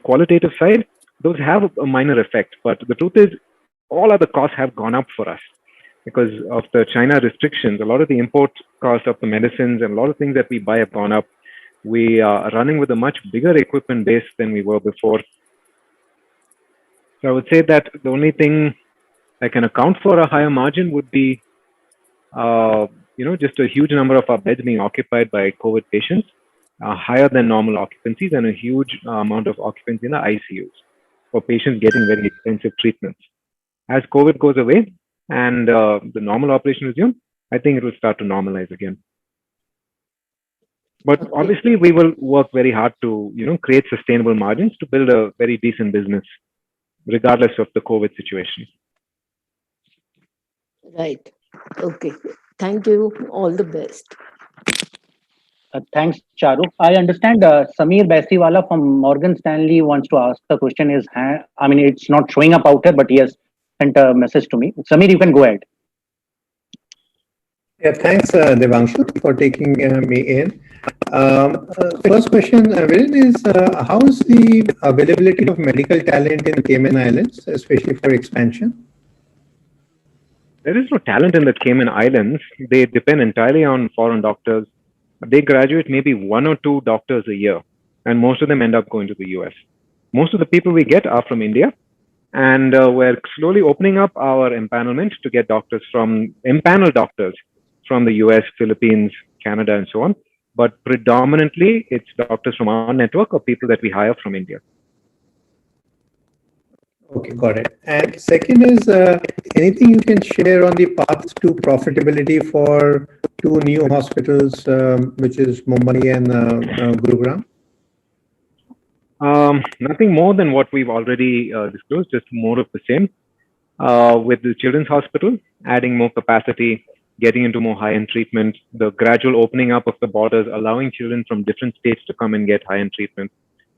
qualitative side, those have a minor effect. But the truth is, all other costs have gone up for us because of the China restrictions. A lot of the import cost of the medicines and a lot of things that we buy have gone up. We are running with a much bigger equipment base than we were before. So I would say that the only thing that can account for a higher margin would be, just a huge number of our beds being occupied by COVID patients, higher than normal occupancies, and a huge amount of occupancy in the ICUs for patients getting very expensive treatments. As COVID goes away and the normal operation resumes, I think it will start to normalize again. But obviously, we will work very hard to, create sustainable margins to build a very decent business, regardless of the COVID situation. Right. Okay. Thank you. All the best. Thanks, Charu. I understand Sameer Baisiwala from Morgan Stanley wants to ask the question. It's not showing up out here, but he has sent a message to me. Sameer, you can go ahead. Yeah, thanks, Devanshu, for taking me in. First question, Viren, is how is the availability of medical talent in Cayman Islands, especially for expansion? There is no talent in the Cayman Islands. They depend entirely on foreign doctors. They graduate maybe 1 or 2 doctors a year, and most of them end up going to the US. Most of the people we get are from India, and we're slowly opening up our empanelment to get empaneled doctors from the US, Philippines, Canada, and so on. But predominantly, it's doctors from our network or people that we hire from India. Okay, got it. And second is, anything you can share on the path to profitability for 2 new hospitals, which is Mumbai and Gurugram? Nothing more than what we've already disclosed, just more of the same. With the Children's Hospital, adding more capacity, getting into more high-end treatment, the gradual opening up of the borders, allowing children from different states to come and get high-end treatment.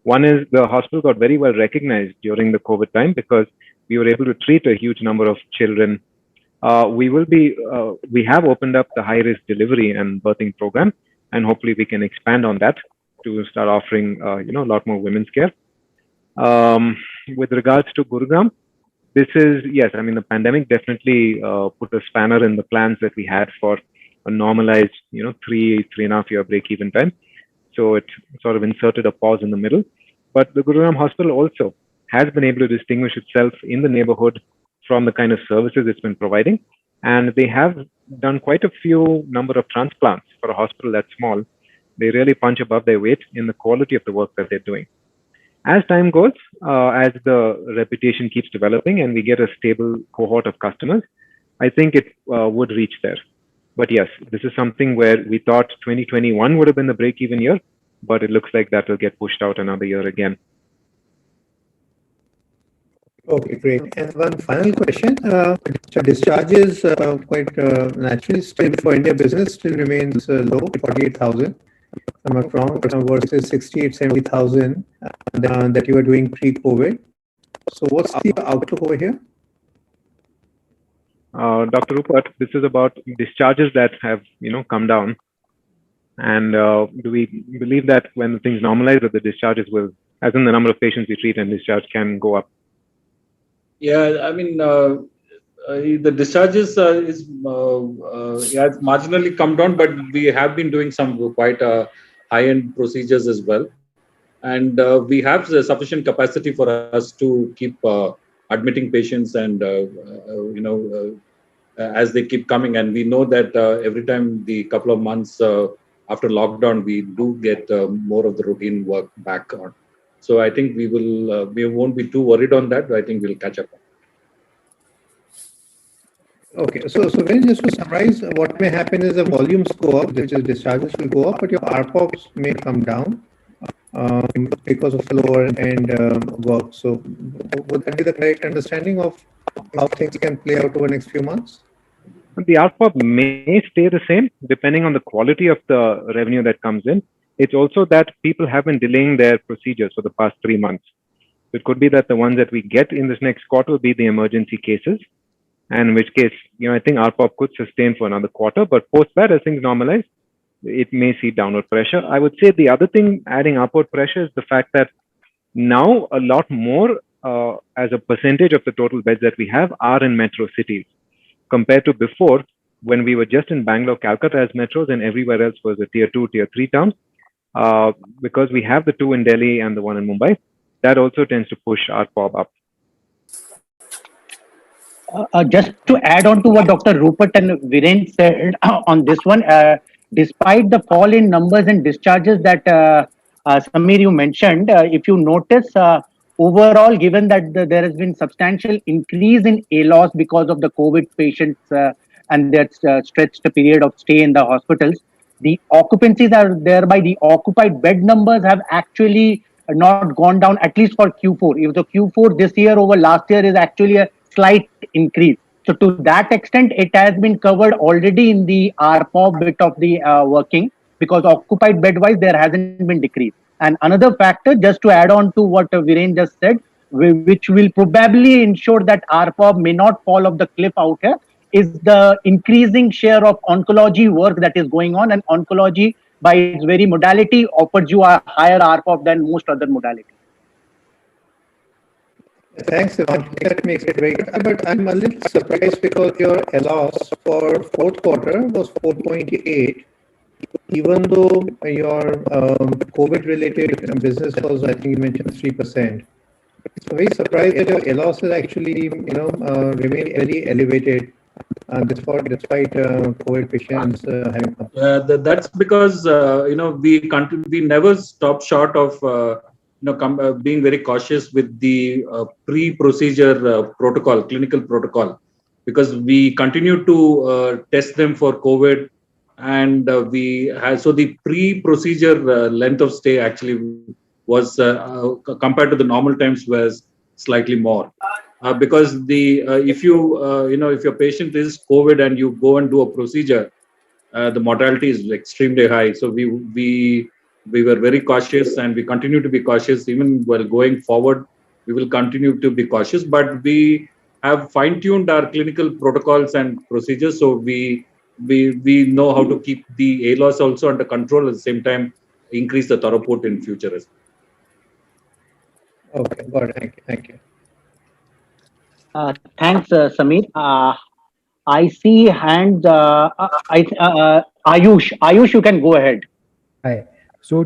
One is the hospital got very well recognized during the COVID time because we were able to treat a huge number of children. We have opened up the high-risk delivery and birthing program, and hopefully we can expand on that to start offering, a lot more women's care. With regards to Gurugram, the pandemic definitely put a spanner in the plans that we had for a normalized, 3.5 year break-even time. So it sort of inserted a pause in the middle. But the Gurugram Hospital also has been able to distinguish itself in the neighborhood from the kind of services it's been providing. And they have done quite a few number of transplants for a hospital that small. They really punch above their weight in the quality of the work that they're doing. As time goes, as the reputation keeps developing and we get a stable cohort of customers, I think it would reach there. But yes, this is something where we thought 2021 would have been the break-even year, but it looks like that will get pushed out another year again. Okay, great. And one final question. Discharges quite naturally still for India business still remains low, 48,000. I'm not wrong, versus 68, 70,000 that you were doing pre-COVID. So what's the outlook over here? Dr. Rupert, this is about discharges that have, come down. And do we believe that when things normalize, that the discharges will, as in the number of patients we treat and discharge can go up? Yeah, the discharges has marginally come down, but we have been doing some quite high-end procedures as well. And we have sufficient capacity for us to keep admitting patients and, as they keep coming. And we know that every time the couple of months after lockdown, we do get more of the routine work back on. So I think we won't be too worried on that. I think we'll catch up. Okay, so when just to summarize, what may happen is the volumes go up, which is discharges will go up, but your RPOPs may come down because of lower end work. So would that be the correct understanding of how things can play out over the next few months? The RPOP may stay the same depending on the quality of the revenue that comes in. It's also that people have been delaying their procedures for the past 3 months. It could be that the ones that we get in this next quarter will be the emergency cases, and in which case, I think RPOP could sustain for another quarter. But post that, as things normalize, it may see downward pressure. I would say the other thing adding upward pressure is the fact that now a lot more as a percentage of the total beds that we have are in metro cities compared to before when we were just in Bangalore, Calcutta as metros and everywhere else was a tier 2, tier 3 town. Because we have the 2 in Delhi and the 1 in Mumbai, that also tends to push RPOP up. Just to add on to what Dr. Rupert and Viren said on this one, despite the fall in numbers and discharges that Samir you mentioned, if you notice, overall, given that there has been substantial increase in ALOS because of the COVID patients and their stretched period of stay in the hospitals, the occupancies are thereby the occupied bed numbers have actually not gone down, at least for Q4. If the Q4 this year over last year is actually a slight increase. So to that extent, it has been covered already in the RPOP bit of the working, because occupied bed wise, there hasn't been decrease. And another factor, just to add on to what Viren just said, which will probably ensure that RPOP may not fall off the cliff out here, is the increasing share of oncology work that is going on. And oncology, by its very modality, offers you a higher RPOP than most other modalities. Thanks, Ivan. That makes it very good. But I'm a little surprised because your LOS for fourth quarter was 4.8, even though your COVID-related business was, I think you mentioned 3%. So very surprised that your LOS is actually, remain very elevated despite COVID patients having come. That's because we never stop short of being very cautious with the pre-procedure protocol, clinical protocol, because we continue to test them for COVID, and so the pre-procedure length of stay actually was compared to the normal times was slightly more. because if if your patient is COVID and you go and do a procedure, the mortality is extremely high. So we were very cautious, and we continue to be cautious even while going forward. We will continue to be cautious, but we have fine-tuned our clinical protocols and procedures. So we know how to keep the ALOS also under control, at the same time increase the throughput in future as well. Okay, got it. Thank you. Thanks, Sameer. I see hands. Ayush. Ayush, you can go ahead. Hi. So,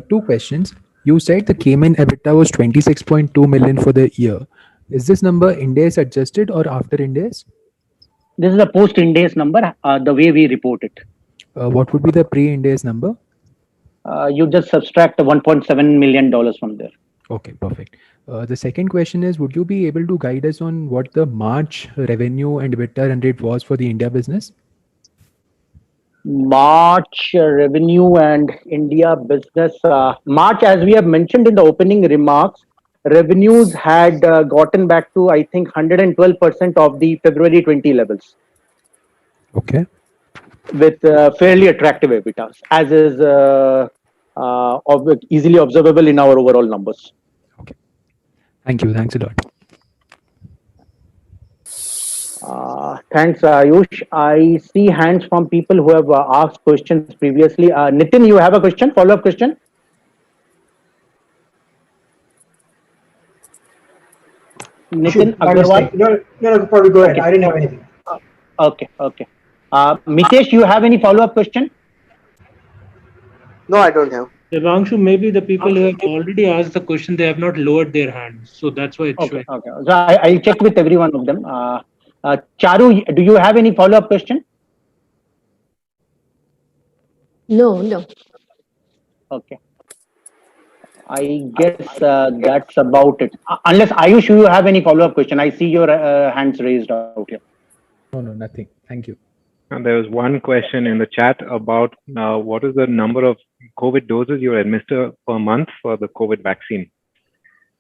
two questions. You said the Cayman EBITDA was 26.2 million for the year. Is this number Ind AS adjusted or after Ind AS? This is a post Ind AS number, the way we report it. What would be the pre-Ind AS number? You just subtract $1.7 million from there. Okay, perfect. The second question is, would you be able to guide us on what the March revenue and EBITDA run rate was for the India business? March revenue and India business. March, as we have mentioned in the opening remarks, revenues had gotten back to, I think, 112% of the February 20 levels. Okay. With fairly attractive EBITDAs, as is easily observable in our overall numbers. Okay. Thank you. Thanks a lot. Thanks, Ayush. I see hands from people who have asked questions previously. Nitin, you have a question, follow-up question? Nitin Agarwal? No, probably go ahead. Okay. I didn't have anything. Okay. Mitesh, you have any follow-up question? No, I don't have. Devanshu, maybe the people who have already asked the question, they have not lowered their hands. So that's why it's showing. Okay. So I'll check with every one of them. Charu, do you have any follow-up question? No. Okay. I guess that's about it. Unless Ayush, you have any follow-up question? I see your hands raised out here. No, nothing. Thank you. And there was one question in the chat about what is the number of COVID doses you administer per month for the COVID vaccine.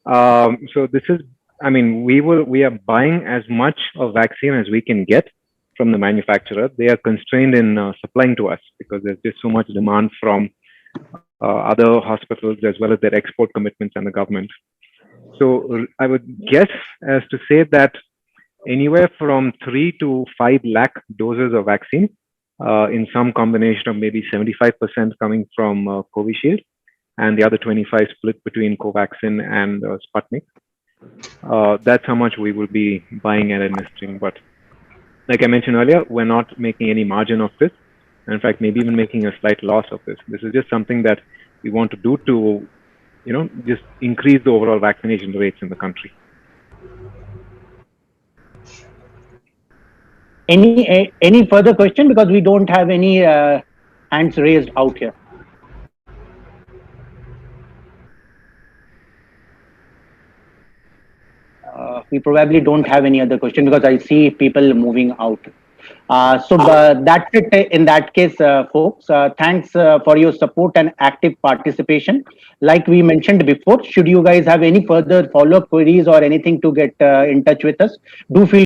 So this is, we are buying as much of vaccine as we can get from the manufacturer. They are constrained in supplying to us because there's just so much demand from other hospitals as well as their export commitments and the government. So I would guess as to say that anywhere from 3 to 5 lakh doses of vaccine in some combination of maybe 75% coming from Covishield and the other 25 split between Covaxin and Sputnik. That's how much we will be buying and administering. But like I mentioned earlier, we're not making any margin of this. In fact, maybe even making a slight loss of this. This is just something that we want to do to, just increase the overall vaccination rates in the country. Any further question? Because we don't have any hands raised out here. We probably don't have any other question because I see people moving out. So that's it in that case, folks. Thanks for your support and active participation. Like we mentioned before, should you guys have any further follow-up queries or anything to get in touch with us, do feel